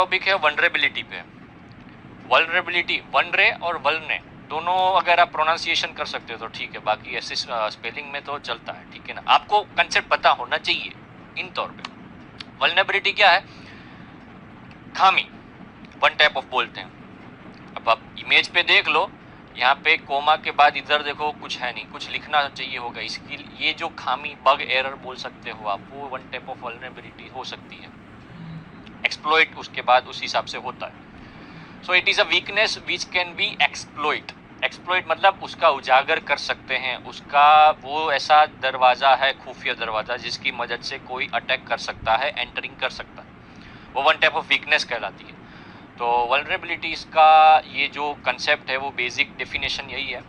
Topic है vulnerability पे। Vulnerability, Wanre और वल्ने दोनों अगर आप प्रोनाउंसिएशन कर सकते हो तो ठीक है, बाकी ऐसे स्पेलिंग में तो चलता है, ठीक है ना। आपको कंसेप्ट पता होना चाहिए इन तौर पे। वल्नरेबिलिटी क्या है? खामी, वन टाइप ऑफ बोलते हैं। अब आप इमेज पे देख लो, यहाँ पे कोमा के बाद इधर देखो कुछ है नहीं, कुछ लिखना चाहिए होगा। इसकी ये जो खामी, बग, एरर बोल सकते हो आप, वो वन टाइप ऑफ वल्नरेबिलिटी हो सकती है। एक्सप्लॉइट उसके बाद उस हिसाब से होता है। So it is a weakness which can be exploit. Exploit मतलब उसका उजागर कर सकते हैं, उसका वो ऐसा दरवाज़ा है, खुफिया दरवाज़ा, जिसकी मदद से कोई अटैक कर सकता है, एंटरिंग कर सकता है, वो वन टाइप ऑफ वीकनेस कहलाती है। तो वल्नरेबिलिटीज़ का ये जो कंसेप्ट है वो बेसिक डेफिनेशन यही है।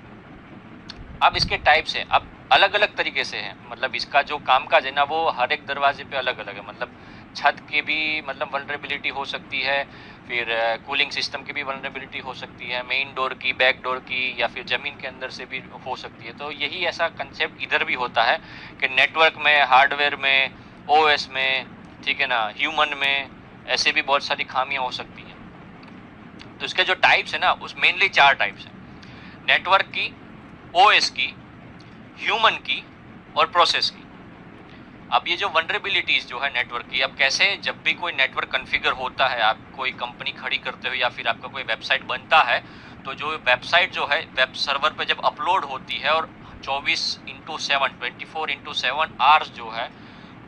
अब इसके टाइप्स हैं, अब अलग अलग तरीके से हैं, मतलब इसका जो कामकाज है ना वो हर एक दरवाजे पे अलग अलग है। मतलब छत की भी मतलब वल्नरेबिलिटी हो सकती है, फिर कूलिंग सिस्टम की भी वल्नरेबिलिटी हो सकती है, मेन डोर की, बैक डोर की, या फिर ज़मीन के अंदर से भी हो सकती है। तो यही ऐसा कंसेप्ट इधर भी होता है कि नेटवर्क में, हार्डवेयर में, ओएस में, ठीक है ना, ह्यूमन में, ऐसे भी बहुत सारी खामियां हो सकती हैं। तो इसके जो टाइप्स है ना, उस मेनली 4 टाइप्स हैं: नेटवर्क की, ओएस की, ह्यूमन की और प्रोसेस की। अब ये जो वनरेबिलिटीज जो है नेटवर्क की, अब कैसे, जब भी कोई नेटवर्क कॉन्फ़िगर होता है, आप कोई कंपनी खड़ी करते हो या फिर आपका कोई वेबसाइट बनता है, तो जो वेबसाइट जो है वेब सर्वर पे जब अपलोड होती है और 24/7 आवर्स जो है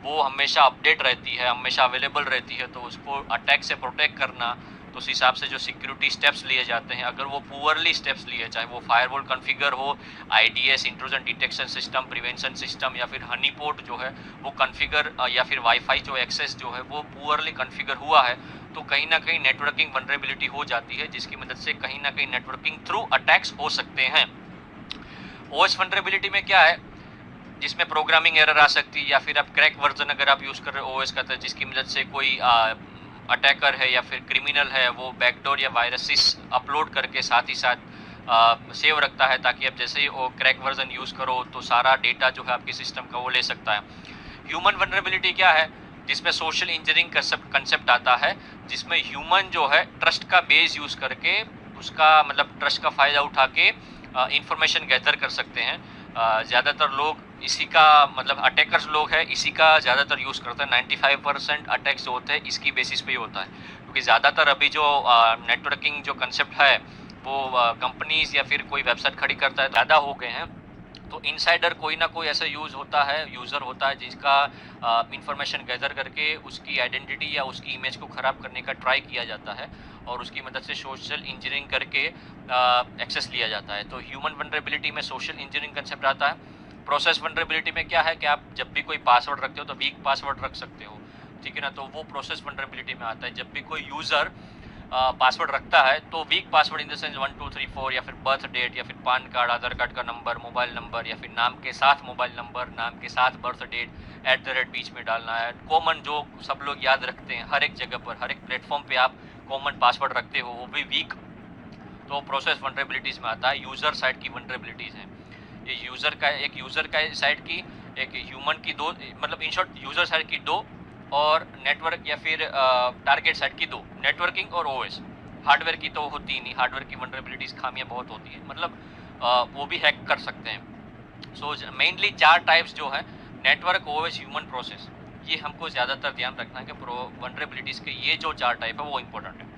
वो हमेशा अपडेट रहती है, हमेशा अवेलेबल रहती है, तो उसको अटैक से प्रोटेक्ट करना, तो उस हिसाब से जो सिक्योरिटी स्टेप्स लिए जाते हैं, अगर वो पुअरली स्टेप्स लिए, चाहे वो फायरवॉल कॉन्फ़िगर हो, IDs, intrusion detection system, prevention system, या फिर हनी पोर्ट जो है वो कॉन्फ़िगर, या फिर वाईफाई जो एक्सेस जो है वो पुअरली कॉन्फ़िगर हुआ है, तो कहीं ना कहीं नेटवर्किंग वल्नरेबिलिटी हो जाती है, जिसकी मदद से कहीं ना कहीं नेटवर्किंग थ्रू अटैक्स हो सकते हैं। ओएस वल्नरेबिलिटी में क्या है, जिसमें प्रोग्रामिंग एरर आ सकती है, या फिर आप क्रैक वर्जन अगर आप यूज़ कर रहे हो ओएस का, तो जिसकी मदद से कोई अटैकर है या फिर क्रिमिनल है वो बैकडोर या वायरसेस अपलोड करके साथ ही साथ सेव रखता है, ताकि आप जैसे ही वो क्रैक वर्जन यूज़ करो तो सारा डेटा जो है आपके सिस्टम का वो ले सकता है। ह्यूमन वल्नरेबिलिटी क्या है, जिसमें सोशल इंजीनियरिंग कंसेप्ट आता है, जिसमें ह्यूमन जो है ट्रस्ट का बेस यूज़ करके, उसका मतलब ट्रस्ट का फ़ायदा उठा के इंफॉर्मेशन गैदर कर सकते हैं। ज़्यादातर लोग इसी का मतलब अटैकर्स लोग हैं, इसी का ज़्यादातर यूज़ करते हैं। 95% अटैक्स जो होते हैं इसकी बेसिस पे ही होता है, क्योंकि ज़्यादातर अभी जो नेटवर्किंग जो कंसेप्ट है वो कंपनीज या फिर कोई वेबसाइट खड़ी करता है ज़्यादा हो गए हैं, तो इनसाइडर कोई ना कोई ऐसा यूज़र होता है जिसका इंफॉर्मेशन गैदर करके उसकी आइडेंटिटी या उसकी इमेज को ख़राब करने का ट्राई किया जाता है, और उसकी मदद से सोशल इंजीनियरिंग करके एक्सेस लिया जाता है। तो ह्यूमन वल्नरेबिलिटी में सोशल इंजीनियरिंग कंसेप्ट आता है। प्रोसेस वल्नरेबिलिटी में क्या है कि आप जब भी कोई पासवर्ड रखते हो तो वीक पासवर्ड रख सकते हो, ठीक है ना, तो वो प्रोसेस वल्नरेबिलिटी में आता है। जब भी कोई यूज़र पासवर्ड रखता है तो week password in the sense 1 2 3 4, या फिर बर्थ डेट, या फिर पान कार्ड, आधार कार्ड का नंबर, मोबाइल नंबर, या फिर नाम के साथ मोबाइल नंबर, नाम के साथ बर्थ डेट, @ बीच में डालना है। कॉमन जो सब लोग याद रखते हैं, हर एक जगह पर, हर एक प्लेटफॉर्म पे आप कॉमन पासवर्ड रखते हो, वो भी वीक, तो प्रोसेस वल्नरेबिलिटीज़ में आता है। यूज़र साइड की वल्नरेबिलिटीज़ हैं ये, यूज़र का साइड की, एक ह्यूमन की, दो मतलब इन शॉर्ट यूज़र साइड की 2, और नेटवर्क या फिर टारगेट साइड की 2, नेटवर्किंग और ओएस। हार्डवेयर की तो होती ही नहीं, हार्डवेयर की वल्नरेबिलिटीज़ खामियां बहुत होती हैं, मतलब वो भी हैक कर सकते हैं। सो मेनली 4 टाइप्स जो है, नेटवर्क, ओएस, ह्यूमन, प्रोसेस, ये हमको ज़्यादातर ध्यान रखना है कि वल्नरेबिलिटीज़ के ये जो 4 टाइप है वो इम्पोर्टेंट है।